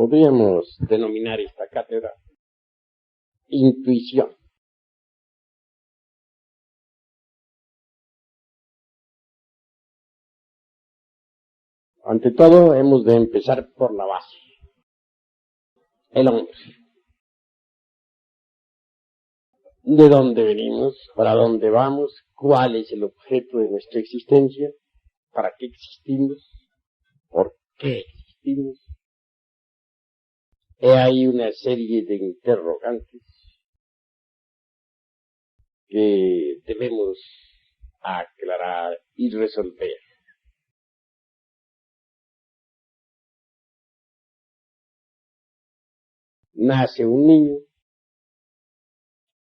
Podríamos denominar esta cátedra intuición. Ante todo, hemos de empezar por la base. El hombre. ¿De dónde venimos? ¿Para dónde vamos? ¿Cuál es el objeto de nuestra existencia? ¿Para qué existimos? ¿Por qué existimos? He ahí una serie de interrogantes que debemos aclarar y resolver. Nace un niño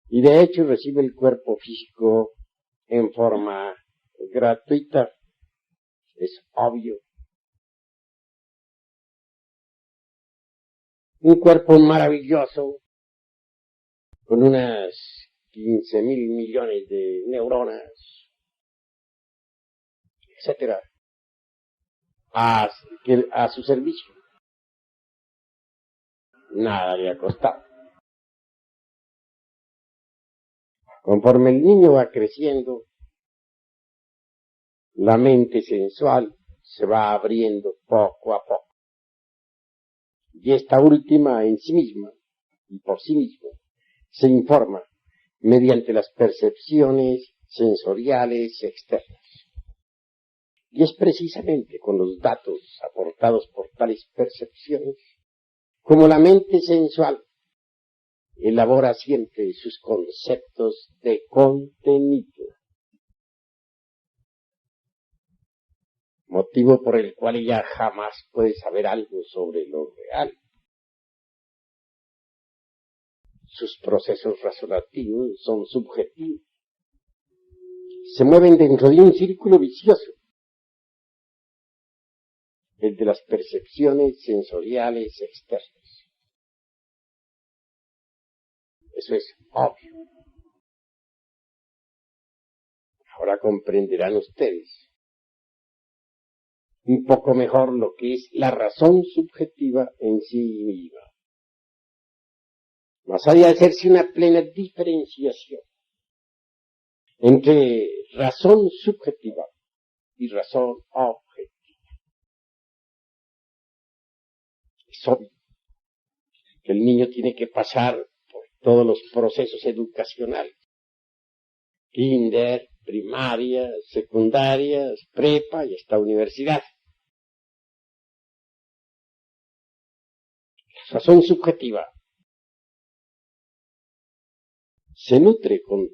y de hecho recibe el cuerpo físico en forma gratuita. Es obvio. Un cuerpo maravilloso con unas 15.000 millones de neuronas, etcétera, a su servicio. Nada le ha costado. Conforme el niño va creciendo, la mente sensual se va abriendo poco a poco. Y esta última en sí misma, y por sí misma, se informa mediante las percepciones sensoriales externas. Y es precisamente con los datos aportados por tales percepciones como la mente sensual elabora siempre sus conceptos de contenido. Motivo por el cual ella jamás puede saber algo sobre lo real. Sus procesos razonativos son subjetivos. Se mueven dentro de un círculo vicioso, el de las percepciones sensoriales externas. Eso es obvio. Ahora comprenderán ustedes un poco mejor lo que es la razón subjetiva en sí misma. Más allá de hacerse una plena diferenciación entre razón subjetiva y razón objetiva. Es obvio que el niño tiene que pasar por todos los procesos educacionales. Kinder, primaria, secundarias, prepa y hasta universidad. La razón subjetiva se nutre con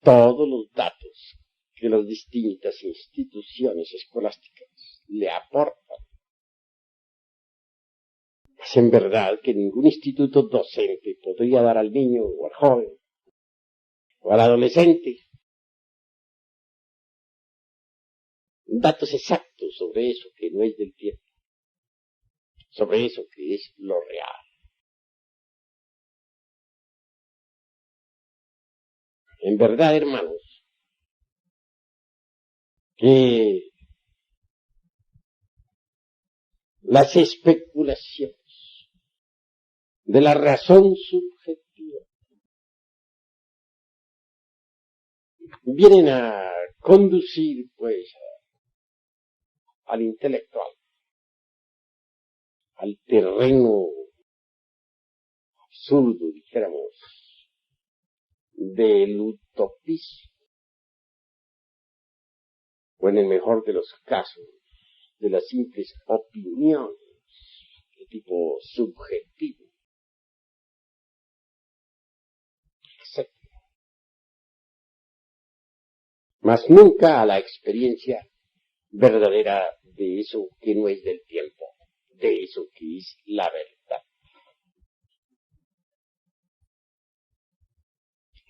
todos los datos que las distintas instituciones escolásticas le aportan. Es en verdad que ningún instituto docente podría dar al niño o al joven o al adolescente datos exactos sobre eso que no es del tiempo, sobre eso que es lo real. En verdad, hermanos, que las especulaciones de la razón subjetiva vienen a conducir, pues, al intelectual, al terreno absurdo, dijéramos, del utopismo, o en el mejor de los casos, de las simples opiniones de tipo subjetivo, etc. Mas nunca a la experiencia verdadera de eso que no es del tiempo, de eso que es la verdad.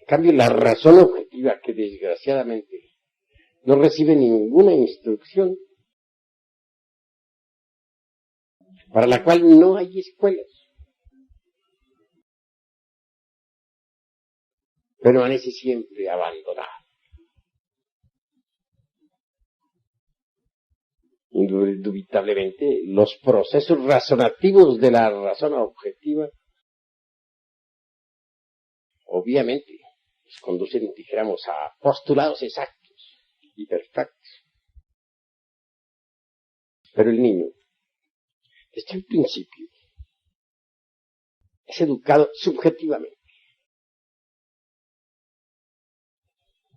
En cambio, la razón objetiva, que desgraciadamente no recibe ninguna instrucción, para la cual no hay escuelas, permanece siempre abandonada. Indubitablemente, los procesos razonativos de la razón objetiva, obviamente, nos conducen, dijéramos, a postulados exactos y perfectos. Pero el niño, desde el principio, es educado subjetivamente.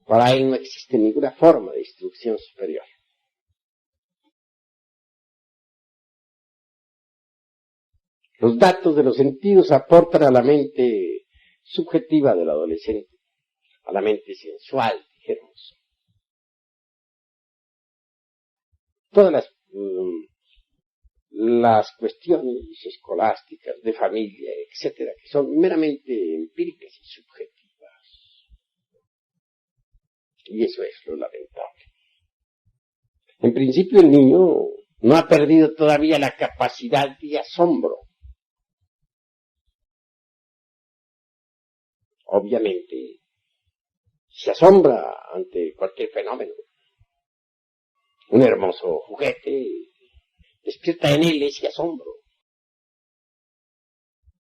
Para él no existe ninguna forma de instrucción superior. Los datos de los sentidos aportan a la mente subjetiva del adolescente, a la mente sensual, dijéramos. Todas las cuestiones escolásticas, de familia, etcétera, que son meramente empíricas y subjetivas. Y eso es lo lamentable. En principio el niño no ha perdido todavía la capacidad de asombro. Obviamente, se asombra ante cualquier fenómeno. Un hermoso juguete despierta en él ese asombro.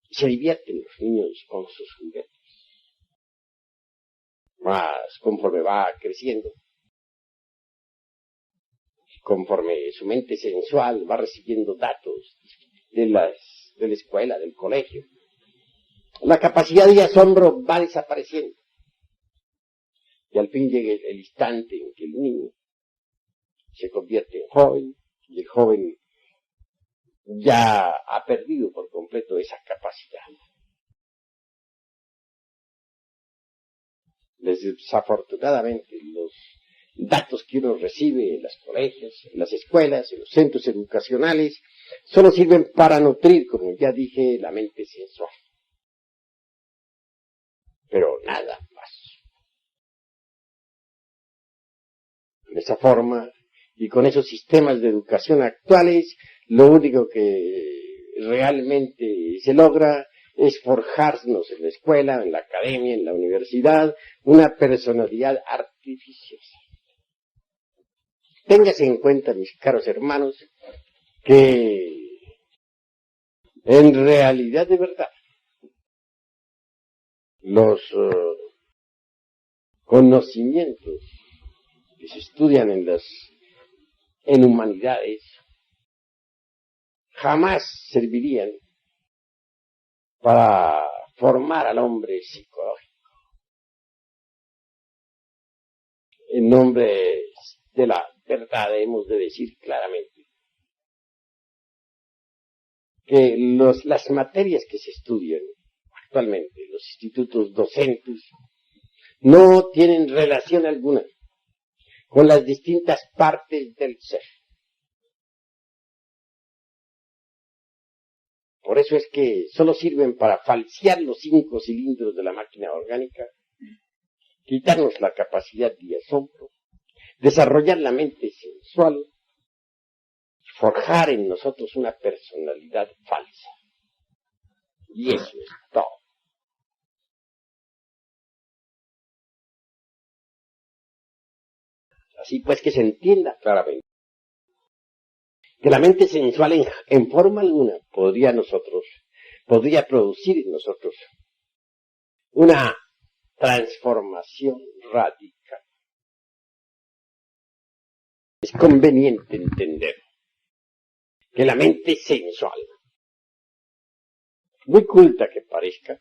Y se divierten los niños con sus juguetes. Más conforme va creciendo, conforme su mente sensual va recibiendo datos de la escuela, del colegio, la capacidad de asombro va desapareciendo. Y al fin llega el instante en que el niño se convierte en joven, y el joven ya ha perdido por completo esa capacidad. Desafortunadamente, los datos que uno recibe en los colegios, en las escuelas, en los centros educacionales, solo sirven para nutrir, como ya dije, la mente sensual. Pero nada más. De esa forma, y con esos sistemas de educación actuales, lo único que realmente se logra es forjarnos en la escuela, en la academia, en la universidad, una personalidad artificiosa. Téngase en cuenta, mis caros hermanos, que en realidad de verdad, los conocimientos que se estudian en humanidades jamás servirían para formar al hombre psicológico. En nombre de la verdad hemos de decir claramente que las materias que se estudian actualmente, los institutos docentes, no tienen relación alguna con las distintas partes del ser. Por eso es que solo sirven para falsear los 5 cilindros de la máquina orgánica, quitarnos la capacidad de asombro, desarrollar la mente sensual, forjar en nosotros una personalidad falsa. Y eso es todo. Así pues que se entienda claramente que la mente sensual en forma alguna podría producir en nosotros una transformación radical. Es conveniente entender que la mente sensual, muy culta que parezca,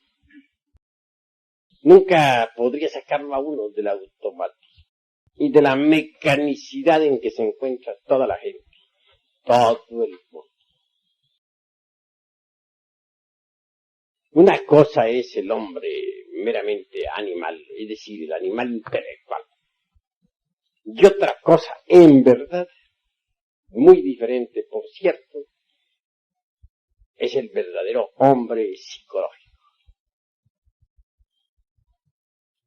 nunca podría sacarlo a uno del automático y de la mecanicidad en que se encuentra toda la gente, todo el mundo. Una cosa es el hombre meramente animal, es decir, el animal intelectual. Y otra cosa, en verdad, muy diferente, por cierto, es el verdadero hombre psicológico.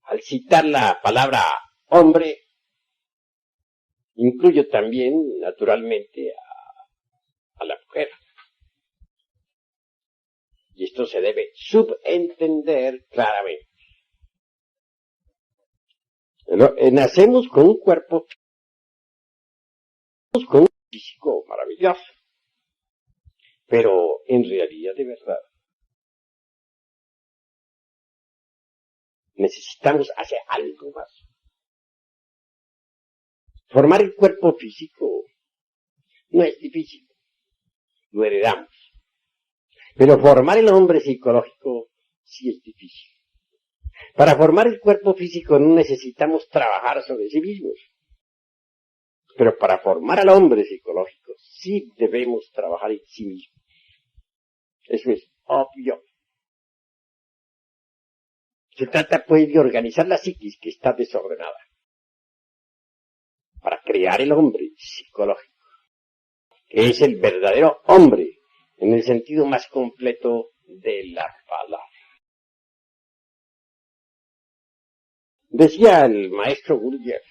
Al citar la palabra hombre, incluyo también, naturalmente, a la mujer. Y esto se debe subentender claramente. Nacemos con un cuerpo físico maravilloso. Pero en realidad, de verdad, necesitamos hacer algo más. Formar el cuerpo físico no es difícil, lo heredamos. Pero formar el hombre psicológico sí es difícil. Para formar el cuerpo físico no necesitamos trabajar sobre sí mismos. Pero para formar al hombre psicológico sí debemos trabajar en sí mismo. Eso es obvio. Se trata pues de organizar la psiquis que está desordenada para crear el hombre psicológico, que es el verdadero hombre en el sentido más completo de la palabra. Decía el maestro Gurdjieff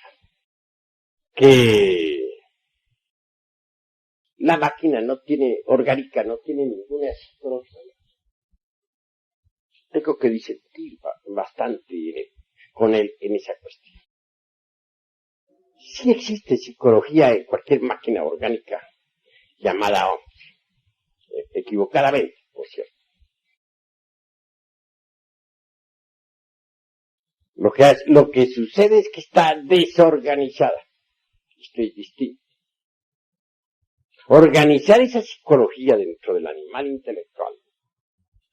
que la máquina orgánica no tiene ninguna psicología. Tengo que disentir bastante con él en esa cuestión. Sí existe psicología en cualquier máquina orgánica llamada hombre, equivocadamente, por cierto. Lo que sucede es que está desorganizada. Esto es distinto. Organizar esa psicología dentro del animal intelectual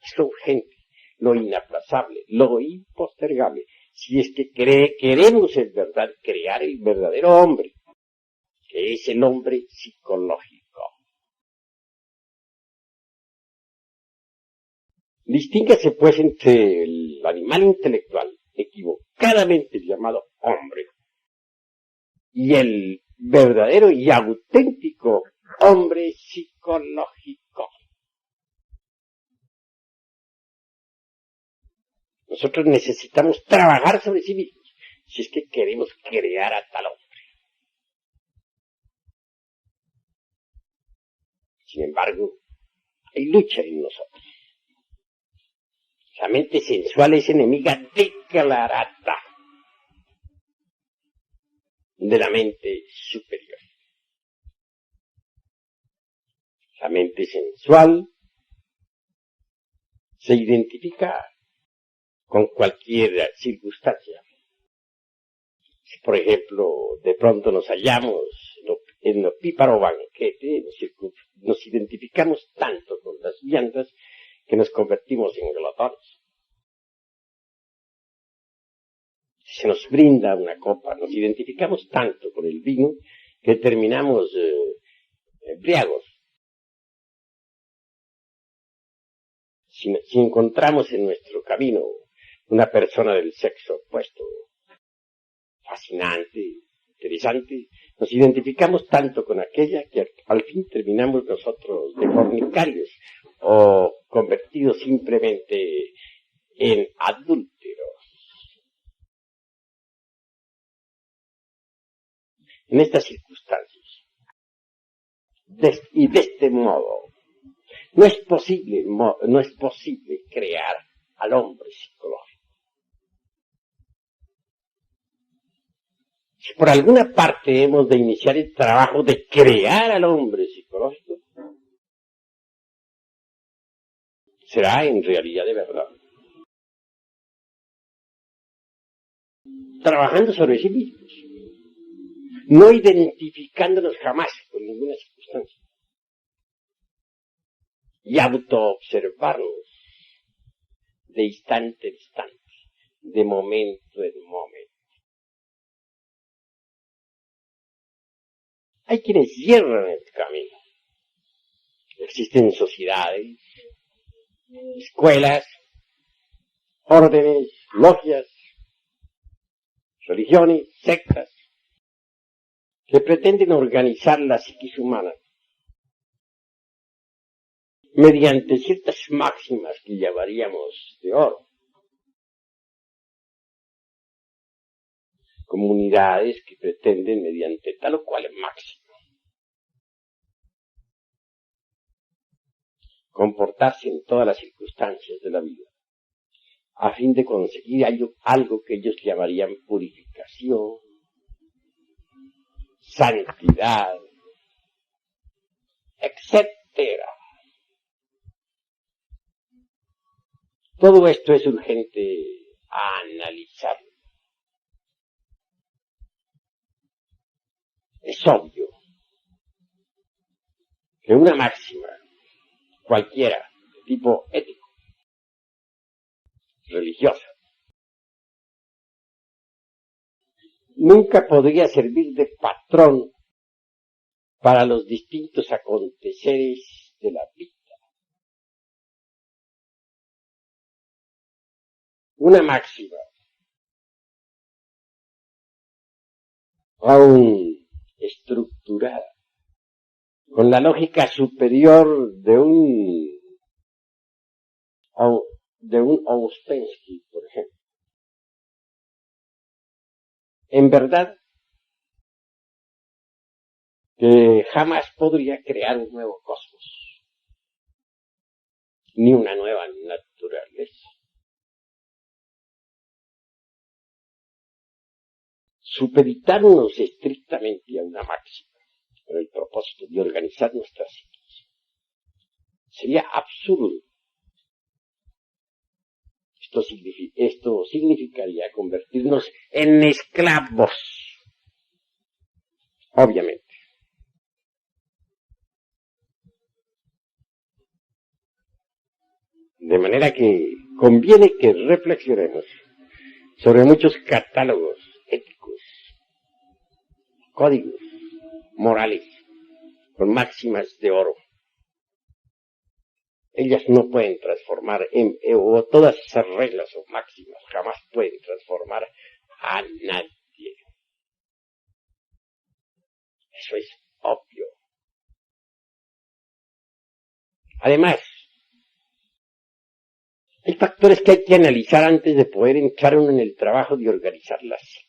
es lo urgente, lo inaplazable, lo impostergable. Si es que queremos en verdad crear el verdadero hombre, que es el hombre psicológico. Distínguase pues entre el animal intelectual, equivocadamente llamado hombre, y el verdadero y auténtico hombre psicológico. Nosotros necesitamos trabajar sobre sí mismos, si es que queremos crear a tal hombre. Sin embargo, hay lucha en nosotros. La mente sensual es enemiga declarada de la mente superior. La mente sensual se identifica con cualquier circunstancia. Si, por ejemplo, de pronto nos hallamos en el píparo banquete, nos identificamos tanto con las viandas que nos convertimos en glotones. Si se nos brinda una copa, nos identificamos tanto con el vino que terminamos embriagos. Si encontramos en nuestro camino una persona del sexo opuesto, fascinante, interesante, nos identificamos tanto con aquella que al fin terminamos nosotros de fornicarios o convertidos simplemente en adúlteros. En estas circunstancias, y de este modo, no es posible crear al hombre psicológico. Si por alguna parte hemos de iniciar el trabajo de crear al hombre psicológico, será en realidad de verdad. Trabajando sobre sí mismos, no identificándonos jamás con ninguna circunstancia, y autoobservarnos de instante en instante, de momento en momento. Hay quienes hierran el camino. Existen sociedades, escuelas, órdenes, logias, religiones, sectas, que pretenden organizar la psiquis humana mediante ciertas máximas que llamaríamos de oro. Comunidades que pretenden mediante tal o cual máxima comportarse en todas las circunstancias de la vida, a fin de conseguir algo que ellos llamarían purificación, santidad, etcétera. Todo esto es urgente analizarlo. Es obvio que una máxima, cualquiera, de tipo ético, religiosa, nunca podría servir de patrón para los distintos aconteceres de la vida. Una máxima, aún estructurada, con la lógica superior de un Ouspensky, por ejemplo. En verdad, que jamás podría crear un nuevo cosmos, ni una nueva naturaleza. Supeditarnos estrictamente a una máxima, con el propósito de organizar nuestra psiquis, sería absurdo. Esto significaría convertirnos en esclavos, obviamente. De manera que conviene que reflexionemos sobre muchos catálogos éticos, códigos morales, con máximas de oro. Ellas no pueden transformar, o todas esas reglas o máximas jamás pueden transformar a nadie. Eso es obvio. Además, hay factores que hay que analizar antes de poder entrar uno en el trabajo de organizar las psiquis.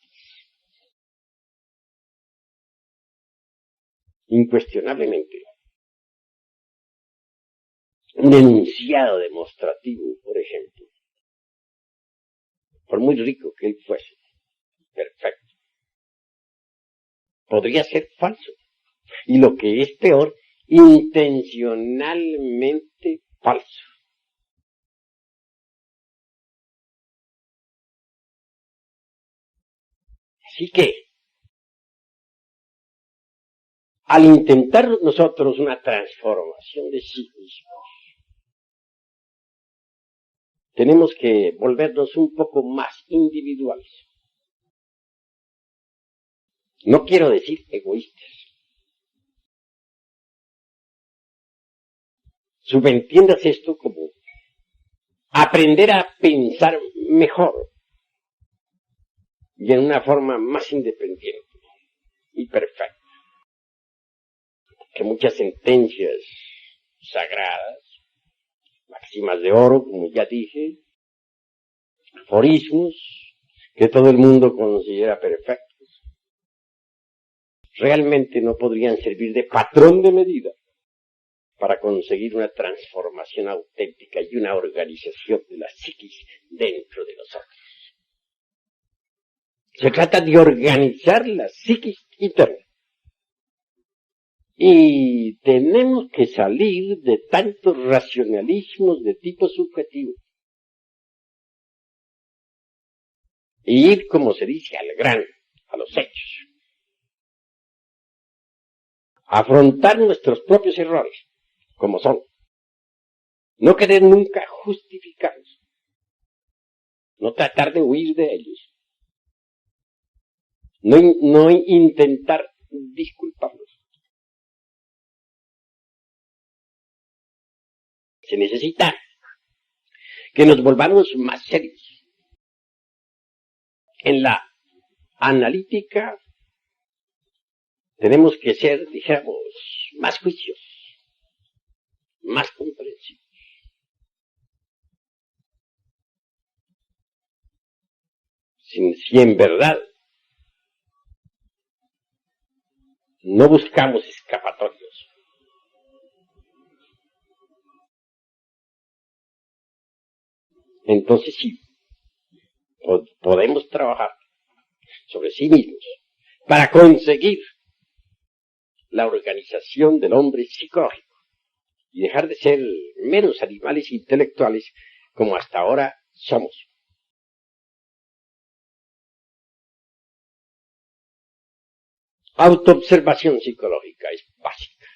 Incuestionablemente, un enunciado demostrativo, por ejemplo, por muy rico que él fuese, perfecto, podría ser falso. Y lo que es peor, intencionalmente falso. Así que, al intentar nosotros una transformación de sí mismos, tenemos que volvernos un poco más individuales. No quiero decir egoístas. Subentiendas esto como aprender a pensar mejor y en una forma más independiente y perfecta. Que muchas sentencias sagradas, máximas de oro, como ya dije, aforismos que todo el mundo considera perfectos, realmente no podrían servir de patrón de medida para conseguir una transformación auténtica y una organización de la psiquis dentro de nosotros. Se trata de organizar la psiquis interna. Y tenemos que salir de tantos racionalismos de tipo subjetivo. Y ir, como se dice, al grano, a los hechos. Afrontar nuestros propios errores, como son. No querer nunca justificarlos. No tratar de huir de ellos. No intentar disculparlos. Se necesita que nos volvamos más serios en la analítica. Tenemos que ser, dijéramos, más juiciosos, más comprensivos. Si en verdad no buscamos escapatorios, entonces sí, podemos trabajar sobre sí mismos para conseguir la organización del hombre psicológico y dejar de ser meros animales intelectuales como hasta ahora somos. Autoobservación psicológica es básica.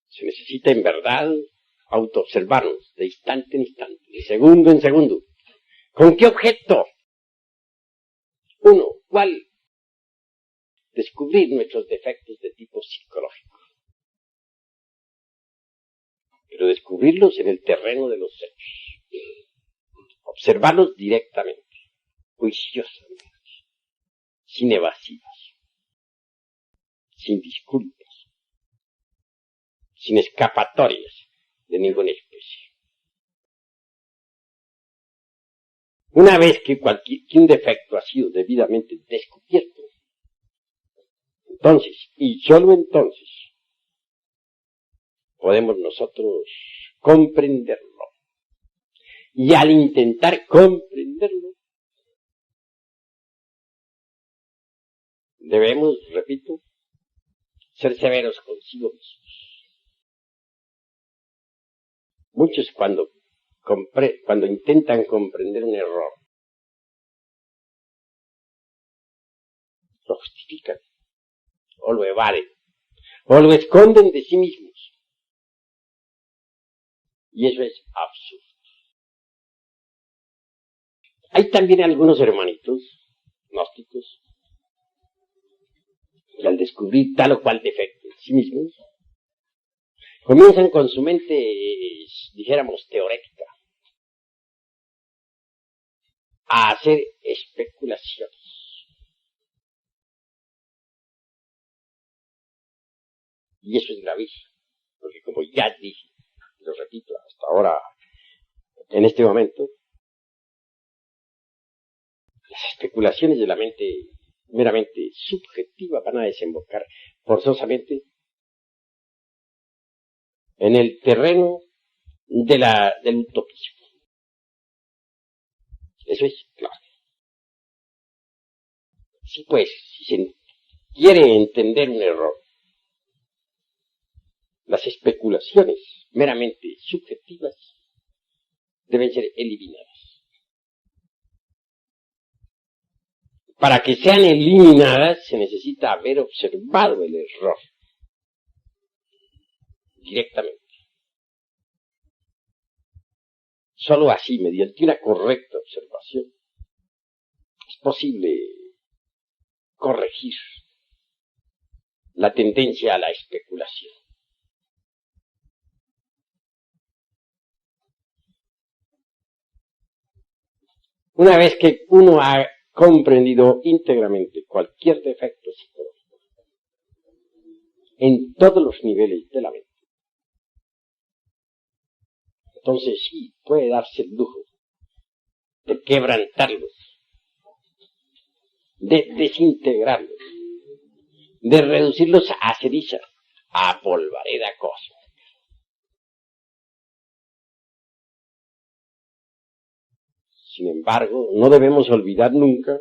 Se necesita en verdad autoobservarnos de instante en instante, de segundo en segundo. ¿Con qué objeto? Uno, ¿cuál? Descubrir nuestros defectos de tipo psicológico. Pero descubrirlos en el terreno de los hechos. Observarlos directamente, juiciosamente, sin evasivas, sin disculpas, sin escapatorias de ninguna especie. Una vez que un defecto ha sido debidamente descubierto, entonces, y solo entonces, podemos nosotros comprenderlo. Y al intentar comprenderlo, debemos, repito, ser severos consigo mismos. Muchos cuando intentan comprender un error, lo justifican, o lo evaden, o lo esconden de sí mismos. Y eso es absurdo. Hay también algunos hermanitos gnósticos que al descubrir tal o cual defecto en sí mismos, comienzan con su mente, dijéramos, teorética, a hacer especulaciones. Y eso es gravísimo, porque como ya dije, lo repito hasta ahora, en este momento, las especulaciones de la mente meramente subjetiva van a desembocar forzosamente en el terreno del utopismo. Eso es claro. Sí, pues, si se quiere entender un error, las especulaciones meramente subjetivas deben ser eliminadas. Para que sean eliminadas se necesita haber observado el error directamente. Solo así, mediante una correcta observación, es posible corregir la tendencia a la especulación. Una vez que uno ha comprendido íntegramente cualquier defecto psicológico en todos los niveles de la mente, entonces sí puede darse el lujo de quebrantarlos, de desintegrarlos, de reducirlos a ceniza, a polvareda cósmica. Sin embargo, no debemos olvidar nunca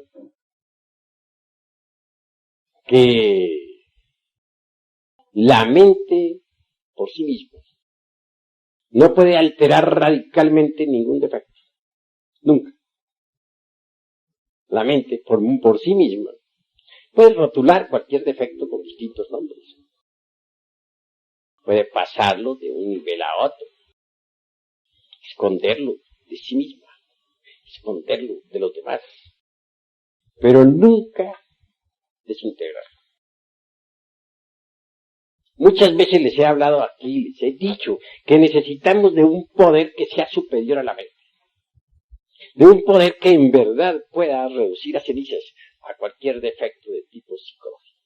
que la mente por sí misma no puede alterar radicalmente ningún defecto. Nunca. La mente por sí misma puede rotular cualquier defecto con distintos nombres. Puede pasarlo de un nivel a otro. Esconderlo de sí misma. Esconderlo de los demás. Pero nunca desintegrarlo. Muchas veces les he hablado aquí, les he dicho que necesitamos de un poder que sea superior a la mente. De un poder que en verdad pueda reducir a cenizas a cualquier defecto de tipo psicológico.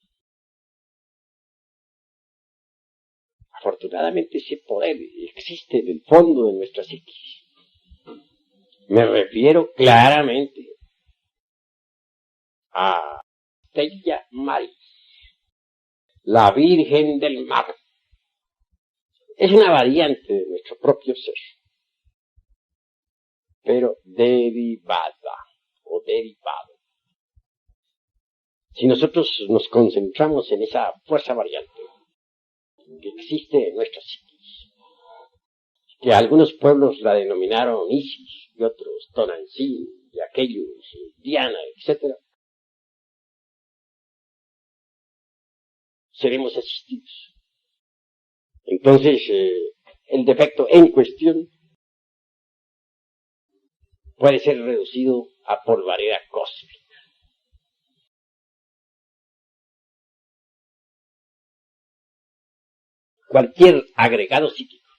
Afortunadamente ese poder existe en el fondo de nuestra psiquis. Me refiero claramente a Stella Maris, la Virgen del Mar. Es una variante de nuestro propio ser, pero derivada o derivado. Si nosotros nos concentramos en esa fuerza variante que existe en nuestra psiquis, que algunos pueblos la denominaron Isis y otros Tonantzin y aquellos Diana, etc., seremos asistidos. Entonces, el defecto en cuestión puede ser reducido a polvareda cósmica. Cualquier agregado psíquico,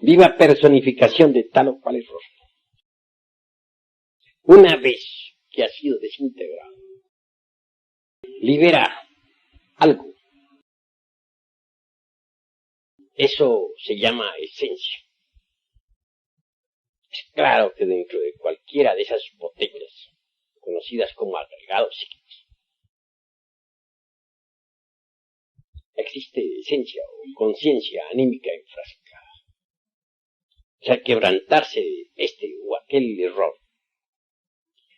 viva personificación de tal o cual error, una vez que ha sido desintegrado, libera algo. Eso se llama esencia. Es claro que dentro de cualquiera de esas botellas, conocidas como agregados psíquicos, existe esencia o conciencia anímica enfrascada. O sea, quebrantarse de este o aquel error,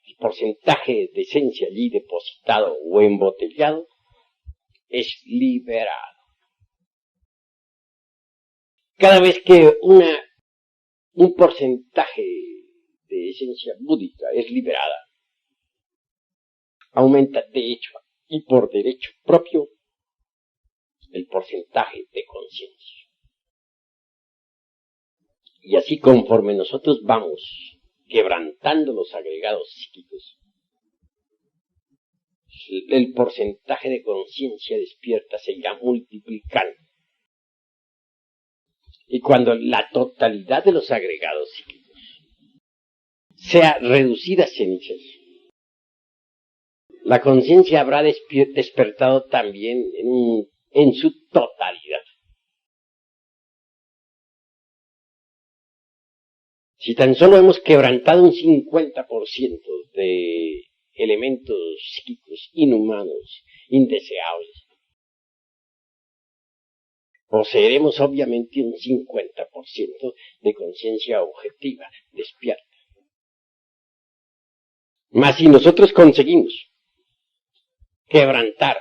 el porcentaje de esencia allí depositado o embotellado es liberado. Cada vez que un porcentaje de esencia búdica es liberada, aumenta de hecho y por derecho propio el porcentaje de conciencia. Y así conforme nosotros vamos quebrantando los agregados psíquicos, el porcentaje de conciencia despierta se irá multiplicando. Y cuando la totalidad de los agregados psíquicos sea reducida a cenizas, la conciencia habrá despertado también en su totalidad. Si tan solo hemos quebrantado un 50% de elementos psíquicos inhumanos, indeseables, poseeremos obviamente un 50% de conciencia objetiva, despierta. Mas si nosotros conseguimos quebrantar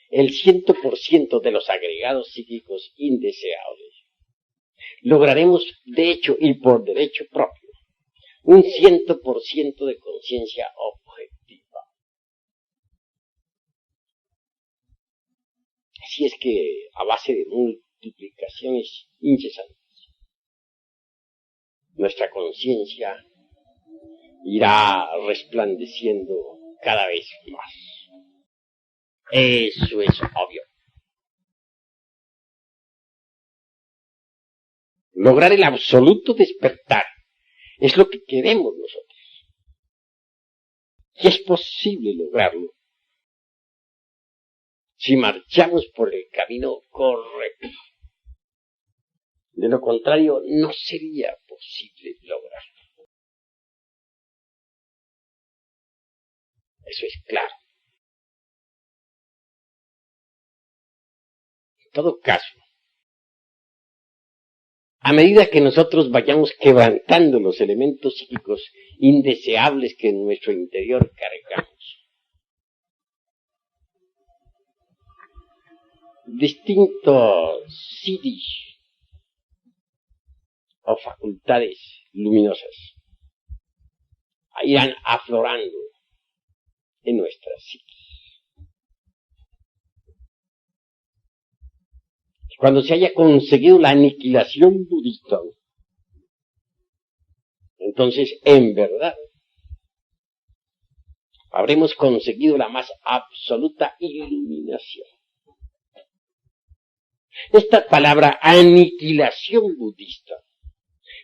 el 100% de los agregados psíquicos indeseables, lograremos de hecho y por derecho propio un 100% de conciencia objetiva. Así es que a base de multiplicaciones incesantes, nuestra conciencia irá resplandeciendo cada vez más. Eso es obvio. Lograr el absoluto despertar es lo que queremos nosotros. Y es posible lograrlo si marchamos por el camino correcto. De lo contrario, no sería posible lograrlo. Eso es claro. En todo caso, a medida que nosotros vayamos quebrantando los elementos psíquicos indeseables que en nuestro interior cargamos, distintos siddhis o facultades luminosas irán aflorando en nuestra psiquis. Cuando se haya conseguido la aniquilación budista, entonces en verdad habremos conseguido la más absoluta iluminación. Esta palabra aniquilación budista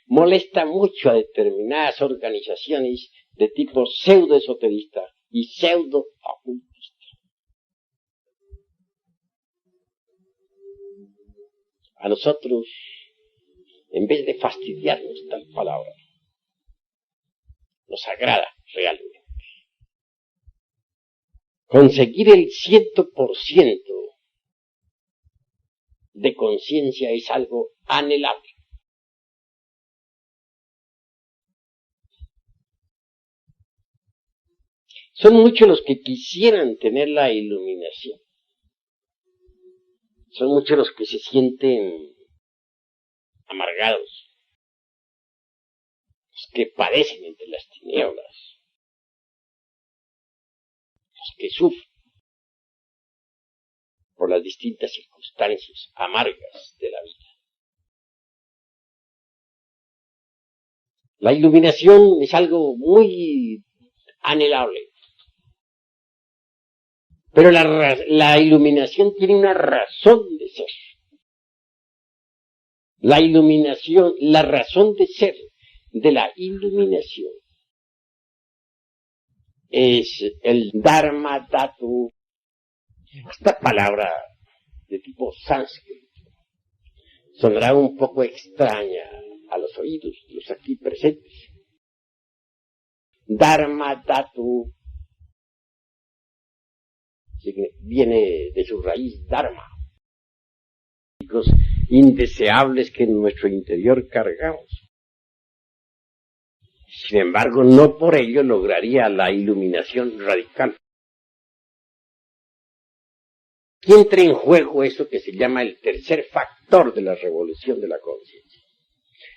molesta mucho a determinadas organizaciones de tipo pseudo-esoterista y pseudo-ocultista. A nosotros, en vez de fastidiarnos tal palabra, nos agrada realmente. Conseguir el 100% de conciencia es algo anhelable. Son muchos los que quisieran tener la iluminación. Son muchos los que se sienten amargados, los que padecen entre las tinieblas, los que sufren por las distintas circunstancias amargas de la vida. La iluminación es algo muy anhelable. Pero la iluminación tiene una razón de ser. La iluminación, la razón de ser de la iluminación es el Dharma Dhatu. Esta palabra de tipo sánscrito sonará un poco extraña a los oídos de los aquí presentes. Dharma Dhatu viene de su raíz Dharma, indeseables que en nuestro interior cargamos. Sin embargo, no por ello lograría la iluminación radical. Aquí entra en juego eso que se llama el tercer factor de la revolución de la conciencia,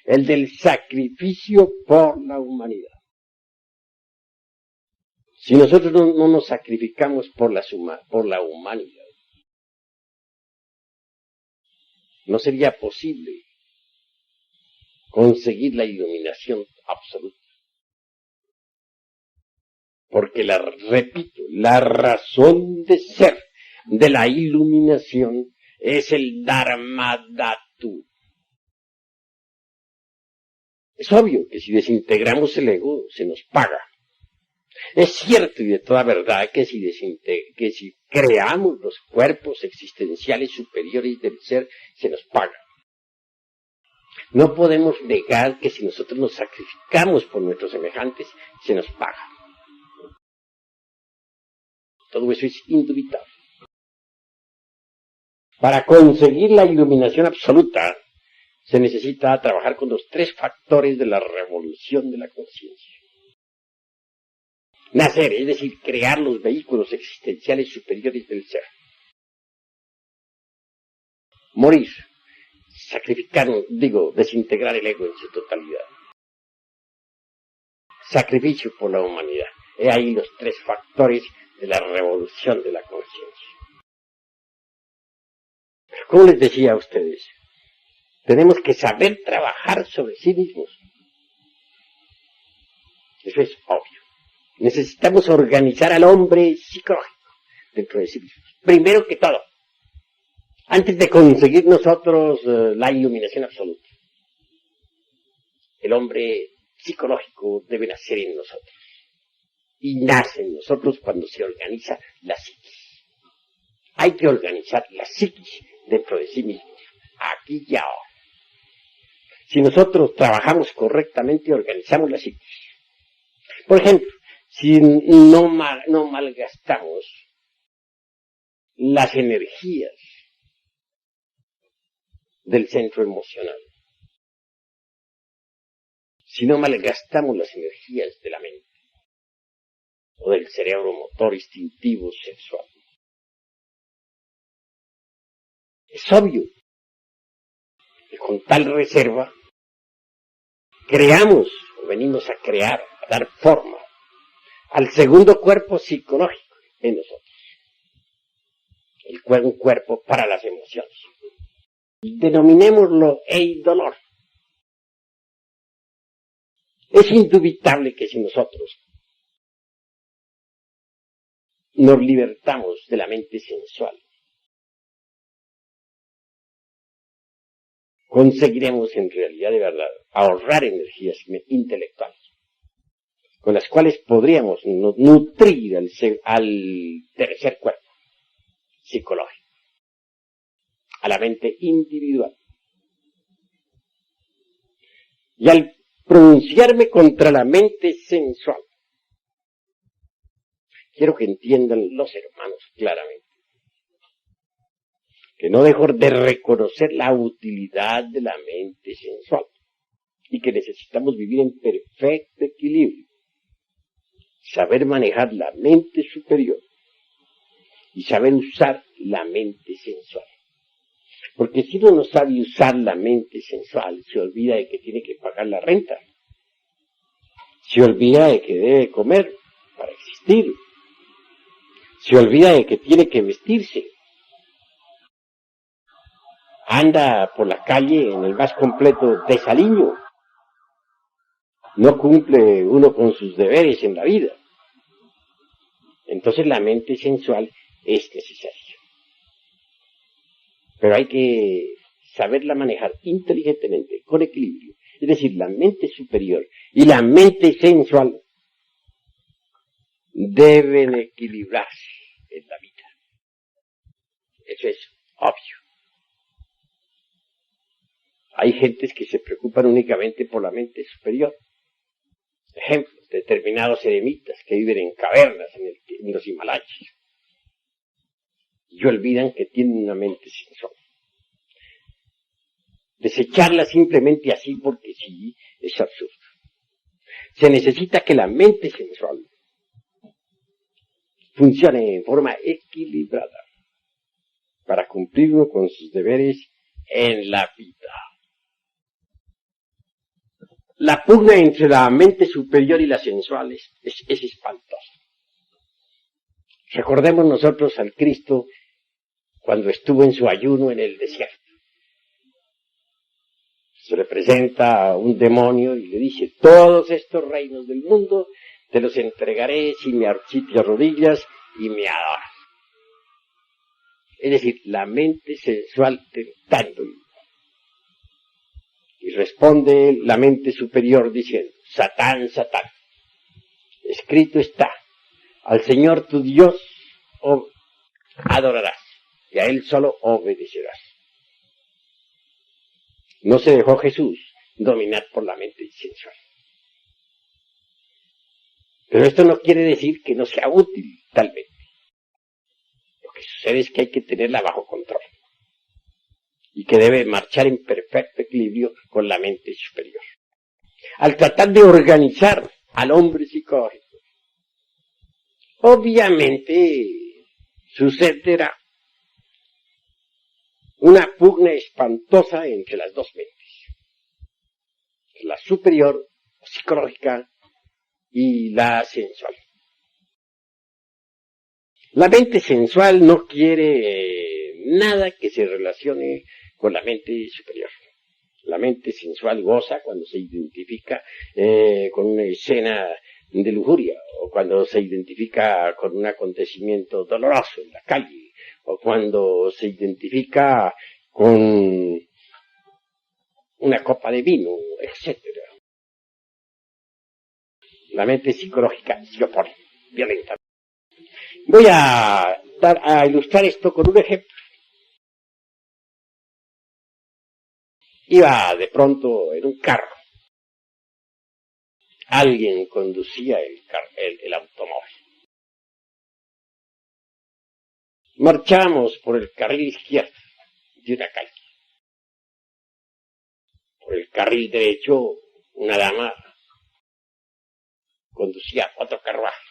el del sacrificio por la humanidad. Si nosotros no nos sacrificamos por la humanidad, no sería posible conseguir la iluminación absoluta. Porque repito, la razón de ser de la iluminación es el Dharma Dhatu. Es obvio que si desintegramos el ego, se nos paga. Es cierto y de toda verdad que si creamos los cuerpos existenciales superiores del ser, se nos paga. No podemos negar que si nosotros nos sacrificamos por nuestros semejantes, se nos paga. Todo eso es indubitable. Para conseguir la iluminación absoluta, se necesita trabajar con los tres factores de la revolución de la conciencia. Nacer, es decir, crear los vehículos existenciales superiores del ser. Morir, desintegrar el ego en su totalidad. Sacrificio por la humanidad. He ahí los tres factores de la revolución de la conciencia. Pero como les decía a ustedes, tenemos que saber trabajar sobre sí mismos. Eso es obvio. Necesitamos organizar al hombre psicológico dentro de sí mismo. Primero que todo, antes de conseguir nosotros la iluminación absoluta. El hombre psicológico debe nacer en nosotros. Y nace en nosotros cuando se organiza la psiquis. Hay que organizar la psiquis dentro de sí mismo, aquí y ahora. Si nosotros trabajamos correctamente, organizamos la psiquis. Por ejemplo, si no malgastamos las energías del centro emocional, si no malgastamos las energías de la mente o del cerebro motor, instintivo, sexual, es obvio que con tal reserva creamos, o venimos a crear, a dar forma al segundo cuerpo psicológico en nosotros. Un cuerpo para las emociones. Denominémoslo eidolor. Es indubitable que si nosotros nos libertamos de la mente sensual, conseguiremos en realidad de verdad ahorrar energías intelectuales, con las cuales podríamos nutrir al tercer cuerpo psicológico, a la mente individual. Y al pronunciarme contra la mente sensual, quiero que entiendan los hermanos claramente que no dejo de reconocer la utilidad de la mente sensual y que necesitamos vivir en perfecto equilibrio. saber manejar la mente superior y saber usar la mente sensual. Porque si uno no sabe usar la mente sensual, se olvida de que tiene que pagar la renta. Se olvida de que debe comer para existir. Se olvida de que tiene que vestirse. Anda por la calle en el más completo desaliño. No cumple uno con sus deberes en la vida. Entonces la mente sensual es necesaria. Pero hay que saberla manejar inteligentemente, con equilibrio. Es decir, la mente superior y la mente sensual deben equilibrarse en la vida. Eso es obvio. Hay gentes que se preocupan únicamente por la mente superior. Ejemplo, determinados eremitas que viven en cavernas en los Himalayas. Y olvidan que tienen una mente sensual. Desecharla simplemente así porque sí es absurdo. Se necesita que la mente sensual funcione en forma equilibrada para cumplir uno con sus deberes en la vida. La pugna entre la mente superior y la sensual es espantosa. Recordemos nosotros al Cristo cuando estuvo en su ayuno en el desierto. Se le presenta a un demonio y le dice, todos estos reinos del mundo te los entregaré si te arrodillas y me adoras. Es decir, la mente sensual tentándolo. Y responde la mente superior diciendo, Satán, Satán, escrito está, al Señor tu Dios adorarás y a Él solo obedecerás. No se dejó Jesús dominar por la mente sensual. Pero esto no quiere decir que no sea útil, tal vez. Lo que sucede es que hay que tenerla bajo control. Y que debe marchar en perfecto equilibrio con la mente superior. Al tratar de organizar al hombre psicológico, obviamente sucederá una pugna espantosa entre las dos mentes. La superior, psicológica, y la sensual. La mente sensual no quiere nada que se relacione con la mente superior. La mente sensual goza cuando se identifica con una escena de lujuria, o cuando se identifica con un acontecimiento doloroso en la calle, o cuando se identifica con una copa de vino, etc. La mente psicológica se opone violentamente. Voy a ilustrar esto con un ejemplo. Iba de pronto en un carro. Alguien conducía el automóvil. Marchamos por el carril izquierdo de una calle. Por el carril derecho, una dama conducía otro carruaje.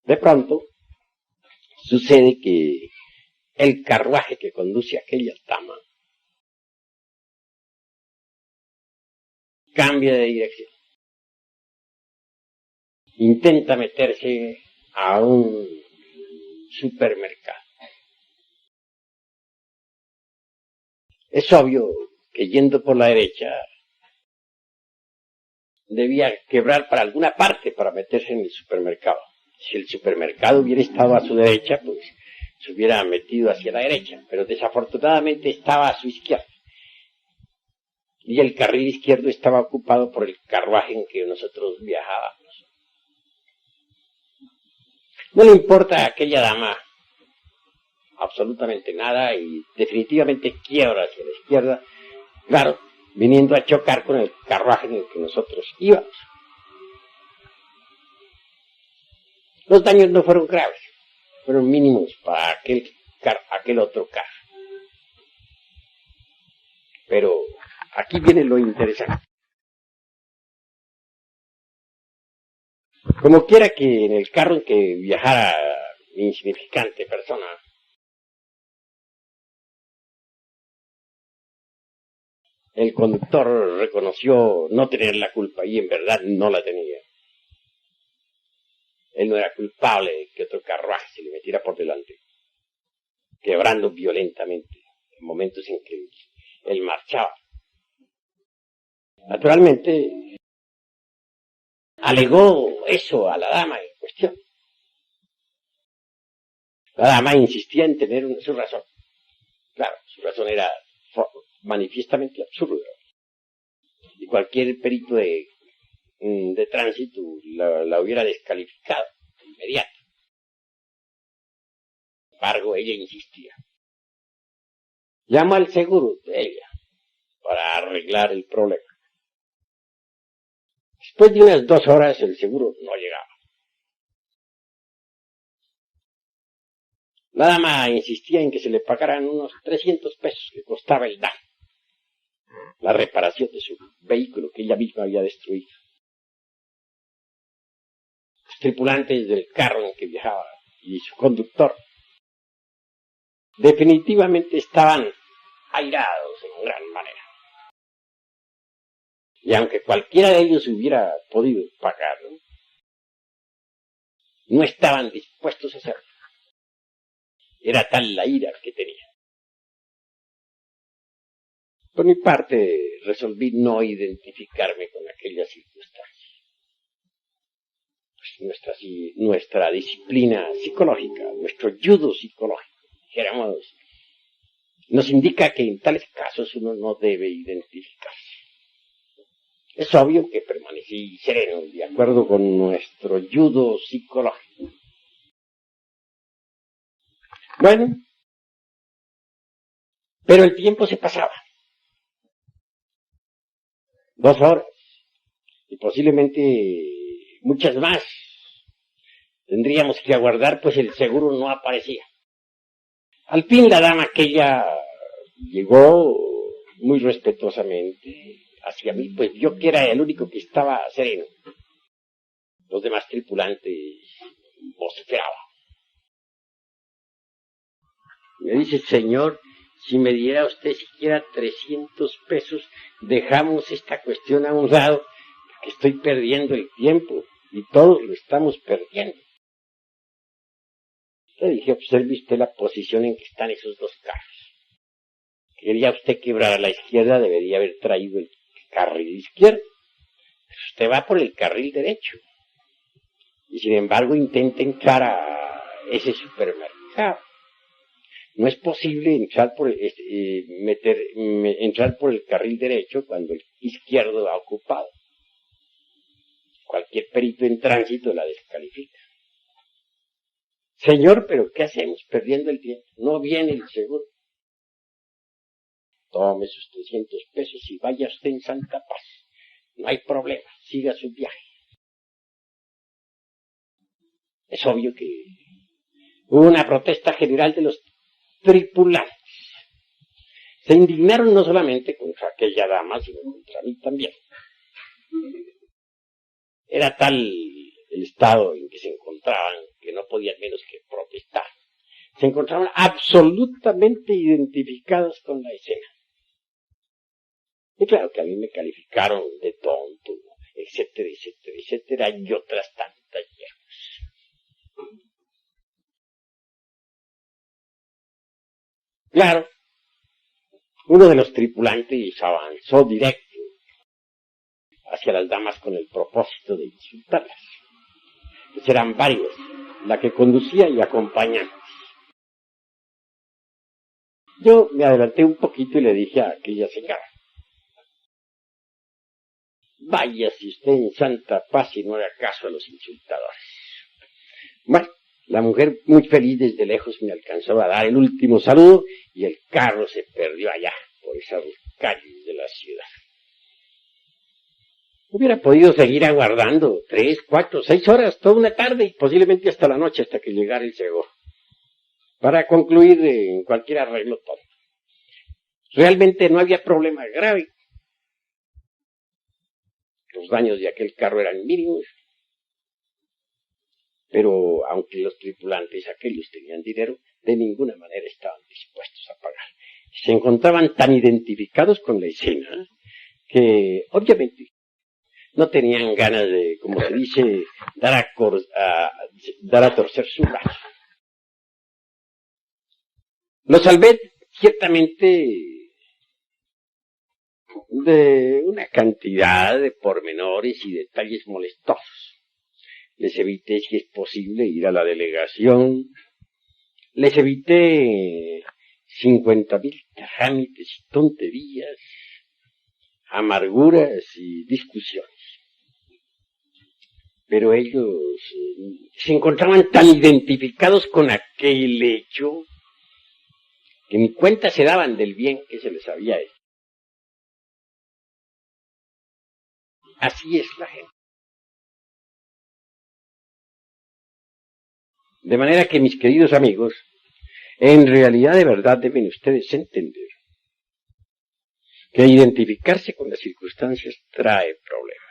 De pronto, sucede que el carruaje que conduce a aquella dama cambia de dirección. Intenta meterse a un supermercado. Es obvio que yendo por la derecha debía quebrar para alguna parte para meterse en el supermercado. Si el supermercado hubiera estado a su derecha, pues se hubiera metido hacia la derecha, pero desafortunadamente estaba a su izquierda. Y el carril izquierdo estaba ocupado por el carruaje en que nosotros viajábamos. No le importa a aquella dama absolutamente nada y definitivamente quiebra hacia la izquierda, claro, viniendo a chocar con el carruaje en el que nosotros íbamos. Los daños no fueron graves, fueron mínimos para aquel otro carro. Pero aquí viene lo interesante. Como quiera que en el carro en que viajara mi insignificante persona, el conductor reconoció no tener la culpa y en verdad no la tenía. Él no era culpable de que otro carruaje se le metiera por delante, quebrando violentamente en momentos en que él marchaba. Naturalmente, alegó eso a la dama en cuestión. La dama insistía en tener su razón. Claro, su razón era manifiestamente absurda. Y cualquier perito de tránsito la hubiera descalificado inmediato. Sin embargo, ella insistía. Llamó al seguro de ella para arreglar el problema. Después de unas 2 horas el seguro no llegaba. La dama insistía en que se le pagaran unos 300 pesos que costaba el daño, la reparación de su vehículo que ella misma había destruido. Los tripulantes del carro en que viajaba y su conductor definitivamente estaban airados en gran manera. Y aunque cualquiera de ellos hubiera podido pagarlo, no estaban dispuestos a hacerlo. Era tal la ira que tenían. Por mi parte, resolví no identificarme con aquella circunstancia. Pues nuestra disciplina psicológica, nuestro judo psicológico, dijéramos, nos indica que en tales casos uno no debe identificarse. Es obvio que permanecí sereno, de acuerdo con nuestro judo psicológico. Bueno, pero el tiempo se pasaba. 2 horas. Y posiblemente muchas más. Tendríamos que aguardar, pues el seguro no aparecía. Al fin la dama aquella llegó muy respetuosamente hacia mí, pues yo que era el único que estaba sereno. Los demás tripulantes vociferaban. Me dice, señor, si me diera usted siquiera 300 pesos, dejamos esta cuestión a un lado, porque estoy perdiendo el tiempo y todos lo estamos perdiendo. Le dije, observe usted la posición en que están esos 2 carros. Quería usted quebrar a la izquierda, debería haber traído el carril izquierdo. Pero usted va por el carril derecho. Y sin embargo intenta entrar a ese supermercado. No es posible entrar entrar por el carril derecho cuando el izquierdo va ocupado. Cualquier perito en tránsito la descalifica. Señor, pero ¿qué hacemos perdiendo el tiempo? No viene el seguro. Tome sus 300 pesos y vaya usted en santa paz. No hay problema, siga su viaje. Es obvio que hubo una protesta general de los tripulantes. Se indignaron no solamente contra aquella dama, sino contra mí también. Era tal el estado en que se encontraban que no podían menos que protestar. Se encontraban absolutamente identificados con la escena. Y claro que a mí me calificaron de tonto, etcétera, etcétera, etcétera, y otras tantas hierbas. Claro, uno de los tripulantes avanzó directo hacia las damas con el propósito de insultarlas. Pues eran varias, la que conducía y acompañantes. Yo me adelanté un poquito y le dije a aquella señora, váyase usted en santa paz y no haga caso a los insultadores. Bueno, la mujer muy feliz desde lejos me alcanzó a dar el último saludo y el carro se perdió allá, por esas calles de la ciudad. Hubiera podido seguir aguardando 3, 4, 6 horas, toda una tarde y posiblemente hasta la noche hasta que llegara el seguro, para concluir en cualquier arreglo tonto. Realmente no había problema grave. Los daños de aquel carro eran mínimos. pero aunque los tripulantes aquellos tenían dinero, de ninguna manera estaban dispuestos a pagar. Se encontraban tan identificados con la escena que, obviamente, no tenían ganas de, como se dice, dar a torcer su brazo. Lo salvé ciertamente de una cantidad de pormenores y detalles molestosos. Les evité, si es posible, ir a la delegación. Les evité 50,000 trámites y tonterías, amarguras y discusiones. Pero ellos se encontraban tan identificados con aquel hecho que ni cuenta se daban del bien que se les había hecho. Así es la gente. De manera que, mis queridos amigos, en realidad de verdad deben ustedes entender que identificarse con las circunstancias trae problemas.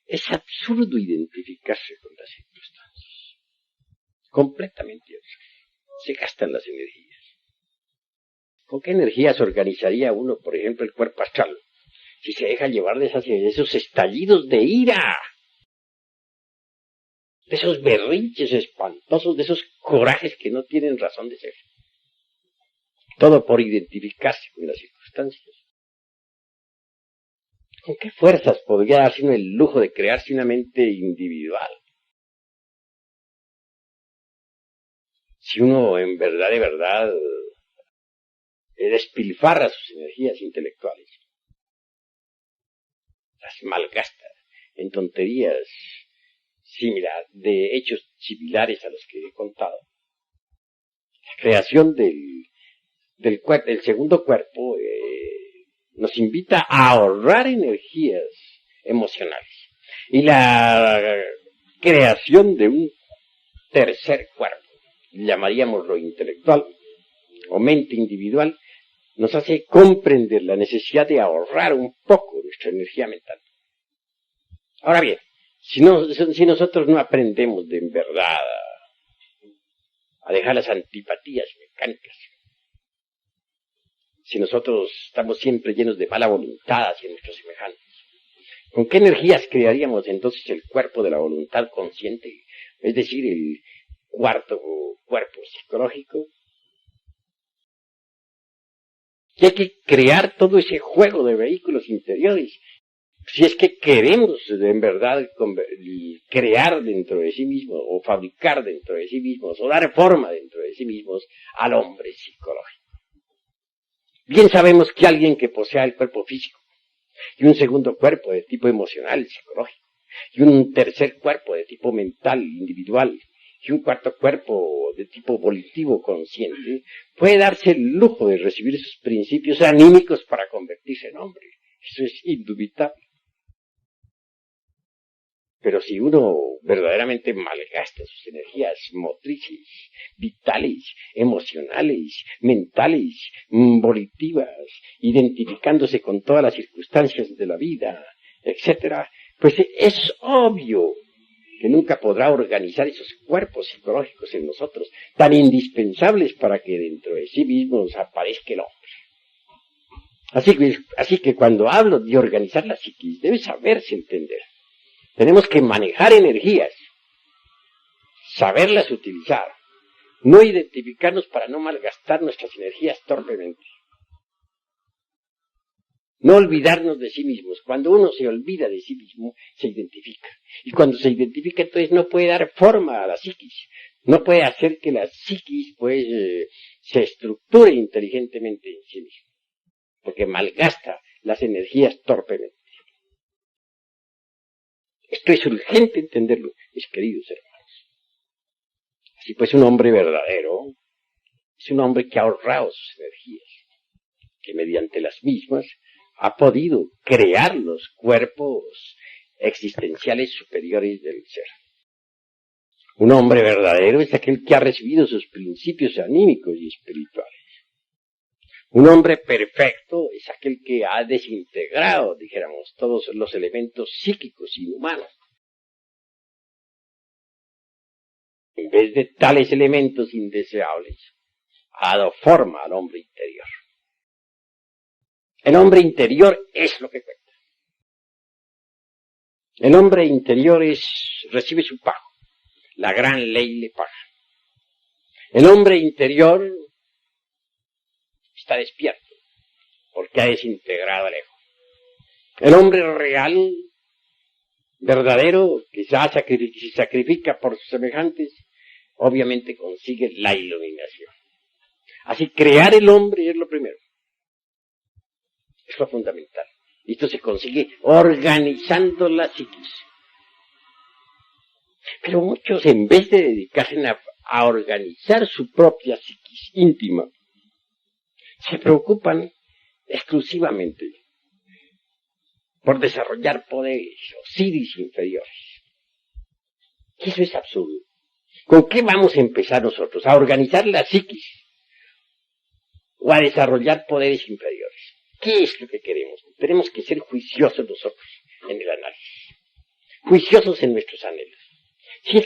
Es absurdo identificarse con las circunstancias. Completamente absurdo. Se gastan las energías. ¿Con qué energías organizaría uno, por ejemplo, el cuerpo astral? Si se deja llevar de esos estallidos de ira, de esos berrinches espantosos, de esos corajes que no tienen razón de ser. Todo por identificarse con las circunstancias. ¿Con qué fuerzas podría darse uno el lujo de crearse una mente individual? Si uno en verdad, de verdad, despilfarra sus energías intelectuales, las malgasta en tonterías de hechos similares a los que he contado. La creación del segundo cuerpo nos invita a ahorrar energías emocionales. Y la creación de un tercer cuerpo, llamaríamos lo intelectual o mente individual, nos hace comprender la necesidad de ahorrar un poco nuestra energía mental. Ahora bien, si nosotros no aprendemos de en verdad a dejar las antipatías mecánicas, si nosotros estamos siempre llenos de mala voluntad hacia nuestros semejantes, ¿con qué energías crearíamos entonces el cuerpo de la voluntad consciente? Es decir, el cuarto cuerpo psicológico. Y hay que crear todo ese juego de vehículos interiores. Si es que queremos en verdad crear dentro de sí mismos, o fabricar dentro de sí mismos, o dar forma dentro de sí mismos al hombre psicológico. Bien sabemos que alguien que posea el cuerpo físico, y un segundo cuerpo de tipo emocional, psicológico, y un tercer cuerpo de tipo mental, individual, y un cuarto cuerpo de tipo volitivo, consciente, puede darse el lujo de recibir esos principios anímicos para convertirse en hombre. Eso es indubitable. Pero si uno verdaderamente malgasta sus energías motrices, vitales, emocionales, mentales, volitivas, identificándose con todas las circunstancias de la vida, etc., pues es obvio que nunca podrá organizar esos cuerpos psicológicos en nosotros, tan indispensables para que dentro de sí mismos aparezca el hombre. Así que cuando hablo de organizar la psiquis, debe saberse entender. Tenemos que manejar energías, saberlas utilizar, no identificarnos para no malgastar nuestras energías torpemente. No olvidarnos de sí mismos. Cuando uno se olvida de sí mismo, se identifica. Y cuando se identifica, entonces no puede dar forma a la psiquis. No puede hacer que la psiquis, pues, se estructure inteligentemente en sí mismo. Porque malgasta las energías torpemente. Esto es urgente entenderlo, mis queridos hermanos. Así pues, un hombre verdadero es un hombre que ha ahorrado sus energías, que mediante las mismas ha podido crear los cuerpos existenciales superiores del ser. Un hombre verdadero es aquel que ha recibido sus principios anímicos y espirituales. Un hombre perfecto es aquel que ha desintegrado, dijéramos, todos los elementos psíquicos y humanos. en vez de tales elementos indeseables, ha dado forma al hombre interior. El hombre interior es lo que cuenta. El hombre interior recibe su pago. La gran ley le paga. El hombre interior está despierto porque ha desintegrado el ego. El hombre real, verdadero, que se sacrifica por sus semejantes, obviamente consigue la iluminación. Así, crear el hombre es lo primero. Es lo fundamental. Y esto se consigue organizando la psiquis. Pero muchos, en vez de dedicarse a organizar su propia psiquis íntima, se preocupan exclusivamente por desarrollar poderes o psiquis inferiores. Y eso es absurdo. ¿Con qué vamos a empezar nosotros? ¿A organizar la psiquis o a desarrollar poderes inferiores? ¿Qué es lo que queremos? Tenemos que ser juiciosos nosotros en el análisis. Juiciosos en nuestros anhelos. Si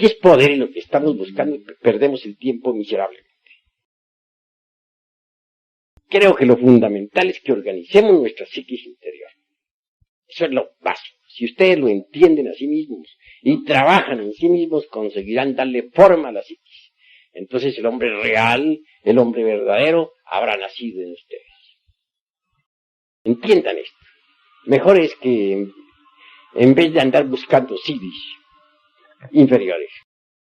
es poder en lo que estamos buscando, perdemos el tiempo miserablemente. Creo que lo fundamental es que organicemos nuestra psiquis interior. Eso es lo básico. Si ustedes lo entienden a sí mismos y trabajan en sí mismos, conseguirán darle forma a la psiquis. Entonces el hombre real, el hombre verdadero, habrá nacido en ustedes. Entiendan esto. Mejor es que en vez de andar buscando psiquis inferiores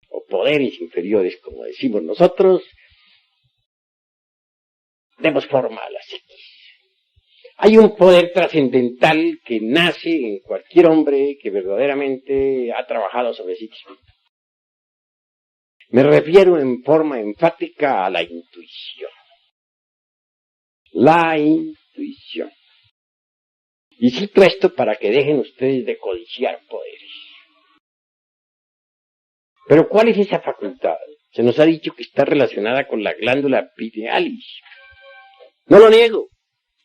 o poderes inferiores, como decimos nosotros, demos forma a la psiquis. Hay un poder trascendental que nace en cualquier hombre que verdaderamente ha trabajado sobre sí mismo. Me refiero en forma enfática a la intuición. La intuición. Y cito esto para que dejen ustedes de codiciar poderes. Pero ¿cuál es esa facultad? Se nos ha dicho que está relacionada con la glándula pinealis. No lo niego,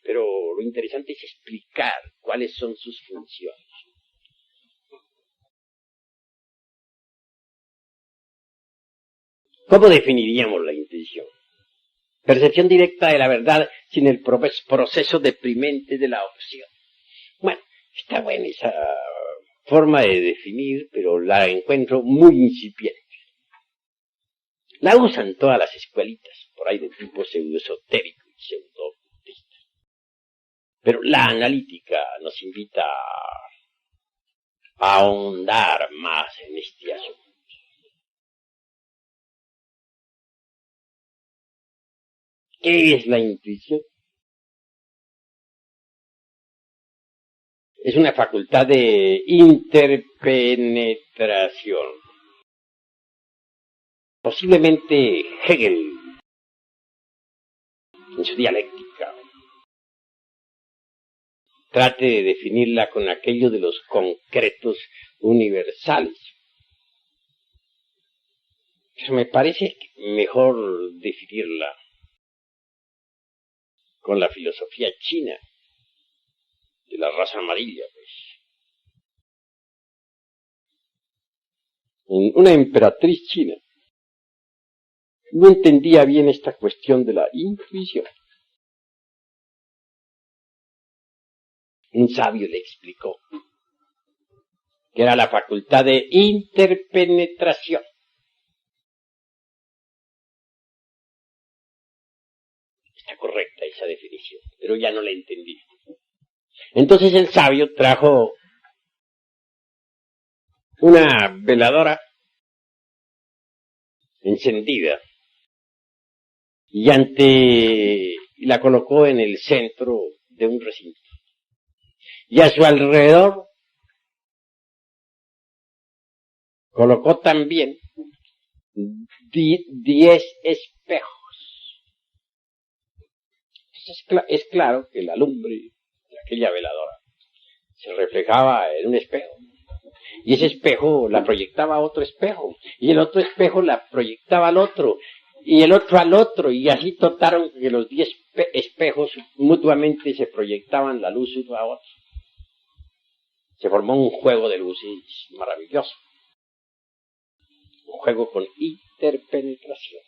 pero lo interesante es explicar cuáles son sus funciones. ¿Cómo definiríamos la intuición? Percepción directa de la verdad sin el proceso deprimente de la opción. Bueno, está buena esa forma de definir, pero la encuentro muy incipiente. La usan todas las escuelitas, por ahí de tipo pseudoesotérico y pseudo-ocultista. Pero la analítica nos invita a ahondar más en este asunto. ¿Qué es la intuición? Es una facultad de interpenetración. Posiblemente Hegel, en su dialéctica, trate de definirla con aquello de los concretos universales. Pero me parece mejor definirla con la filosofía china, de la raza amarilla, pues. Una emperatriz china no entendía bien esta cuestión de la intuición. Un sabio le explicó que era la facultad de interpenetración. Está correcta esa definición, pero ya no la entendí. Entonces el sabio trajo una veladora encendida y la colocó en el centro de un recinto. Y a su alrededor colocó también 10 espejos. Es claro que la lumbre de aquella veladora se reflejaba en un espejo. Y ese espejo la proyectaba a otro espejo. Y el otro espejo la proyectaba al otro. Y el otro al otro. Y así totaron que los 10 espejos mutuamente se proyectaban la luz uno a otro. Se formó un juego de luces maravilloso. Un juego con interpenetración.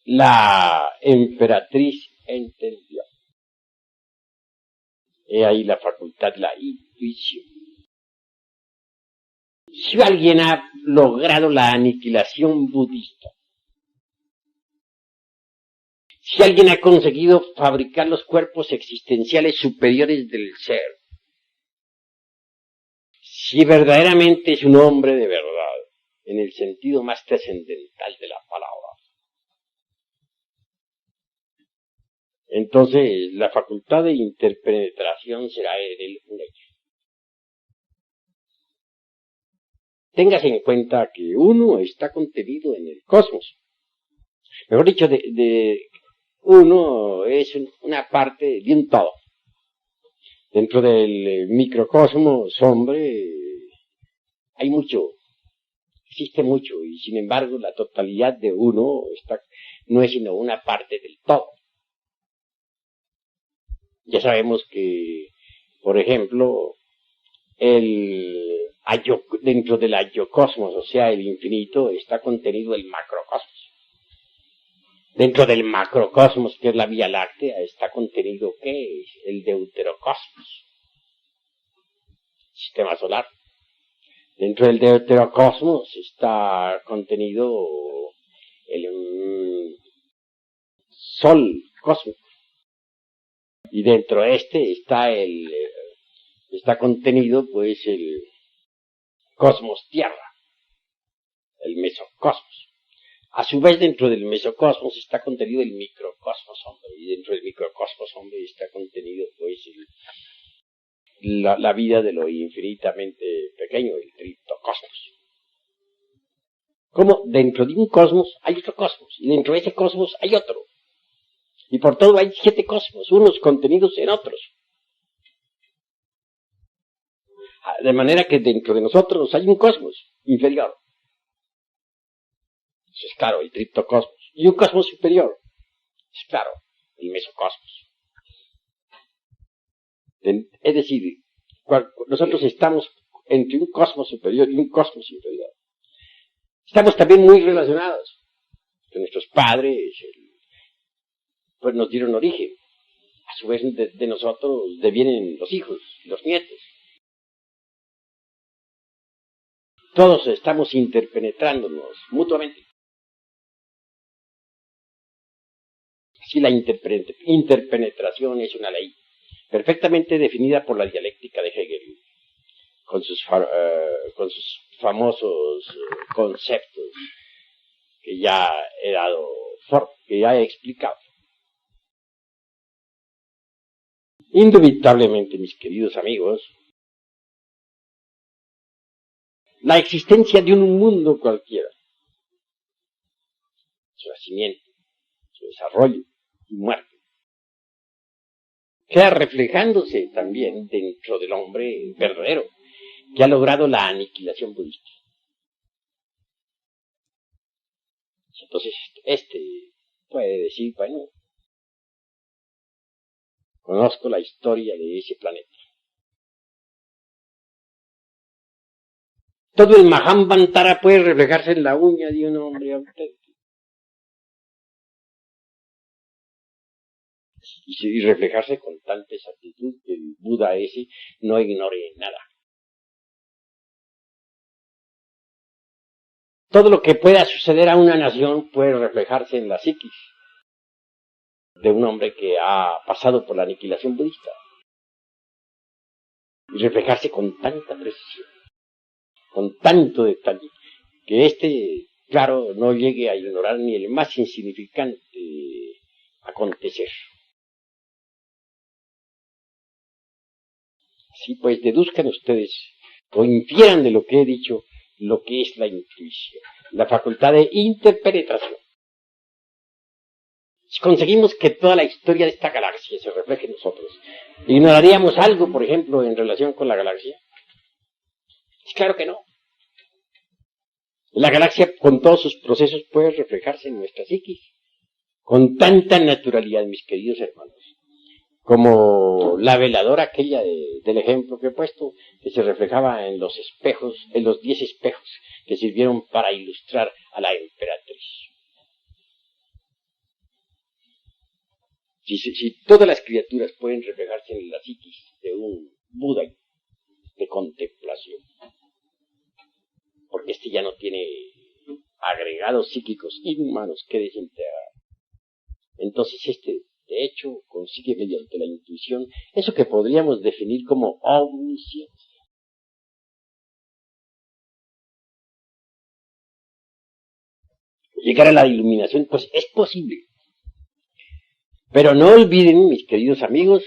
La emperatriz entendió. He ahí la facultad de la intuición. Si alguien ha logrado la aniquilación budista, si alguien ha conseguido fabricar los cuerpos existenciales superiores del ser, si verdaderamente es un hombre de verdad, en el sentido más trascendental de la palabra, entonces la facultad de interpenetración será en él un hecho. Téngase en cuenta que uno está contenido en el cosmos. Mejor dicho, uno es una parte de un todo. Dentro del microcosmos, hombre, hay mucho, existe mucho, y sin embargo la totalidad de uno no es sino una parte del todo. Ya sabemos que, por ejemplo, dentro del ayocosmos, o sea, el infinito, está contenido el macrocosmos. Dentro del macrocosmos, que es la Vía Láctea, está contenido, ¿qué es? El deuterocosmos, sistema solar. Dentro del deuterocosmos está contenido el sol cósmico. Y dentro de este está contenido, pues, el cosmos tierra, el mesocosmos. A su vez, dentro del mesocosmos está contenido el microcosmos hombre, y dentro del microcosmos hombre está contenido, pues, la vida de lo infinitamente pequeño, el triptocosmos. Como dentro de un cosmos hay otro cosmos, y dentro de ese cosmos hay otro. Y por todo hay 7 cosmos, unos contenidos en otros. De manera que dentro de nosotros hay un cosmos inferior. Eso es claro, el triptocosmos. Y un cosmos superior. Es claro, el mesocosmos. Es decir, nosotros estamos entre un cosmos superior y un cosmos inferior. Estamos también muy relacionados. Que nuestros padres pues nos dieron origen. A su vez de nosotros devienen los hijos, los nietos. Todos estamos interpenetrándonos mutuamente. Así la interpenetración es una ley perfectamente definida por la dialéctica de Hegel, con sus famosos conceptos que ya he explicado. Indubitablemente, mis queridos amigos, la existencia de un mundo cualquiera, su nacimiento, su desarrollo y muerte, queda reflejándose también dentro del hombre verdadero, que ha logrado la aniquilación budista. Entonces, puede decir, bueno, conozco la historia de ese planeta. Todo el Mahamvantara puede reflejarse en la uña de un hombre auténtico. Y reflejarse con tanta exactitud que el Buda ese no ignore nada. Todo lo que pueda suceder a una nación puede reflejarse en la psiquis de un hombre que ha pasado por la aniquilación budista. Y reflejarse con tanta precisión, con tanto detalle, que claro, no llegue a ignorar ni el más insignificante acontecer. Así pues, deduzcan ustedes, o infieran de lo que he dicho, lo que es la intuición, la facultad de interpenetración. Si conseguimos que toda la historia de esta galaxia se refleje en nosotros, ¿ignoraríamos algo, por ejemplo, en relación con la galaxia? Claro que no. La galaxia, con todos sus procesos, puede reflejarse en nuestra psiquis, con tanta naturalidad, mis queridos hermanos, como la veladora aquella del ejemplo que he puesto, que se reflejaba en los espejos, en los 10 espejos que sirvieron para ilustrar a la emperatriz. Si todas las criaturas pueden reflejarse en la psiquis de un Buda de contemplación, porque este ya no tiene agregados psíquicos inhumanos que desintegrar, entonces este, de hecho, consigue mediante la intuición eso que podríamos definir como omnisciencia. Llegar a la iluminación, pues es posible. Pero no olviden, mis queridos amigos,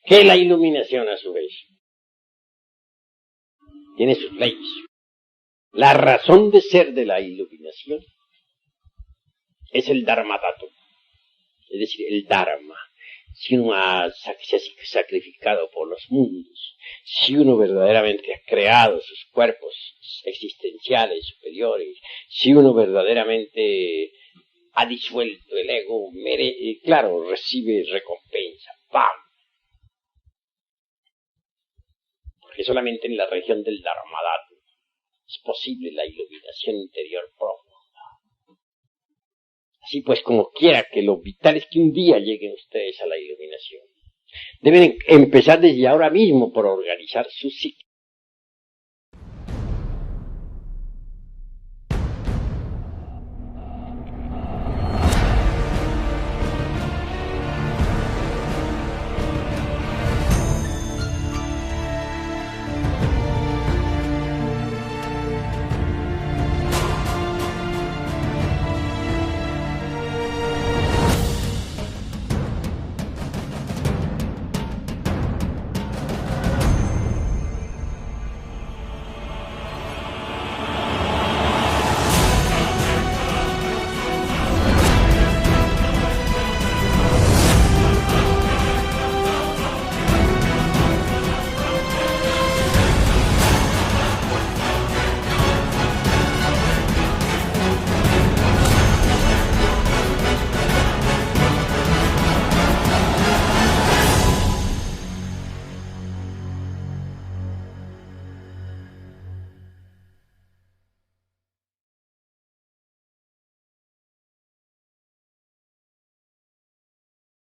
que la iluminación a su vez tiene sus leyes. La razón de ser de la iluminación es el Dharmatattva, es decir, el Dharma. Si uno se ha sacrificado por los mundos, si uno verdaderamente ha creado sus cuerpos existenciales superiores, si uno verdaderamente ha disuelto el ego, claro, recibe recompensa, ¡pam! Porque solamente en la región del Dharmatattva es posible la iluminación interior profunda. Así pues, como quiera que lo vital es que un día lleguen ustedes a la iluminación. Deben empezar desde ahora mismo por organizar su psique.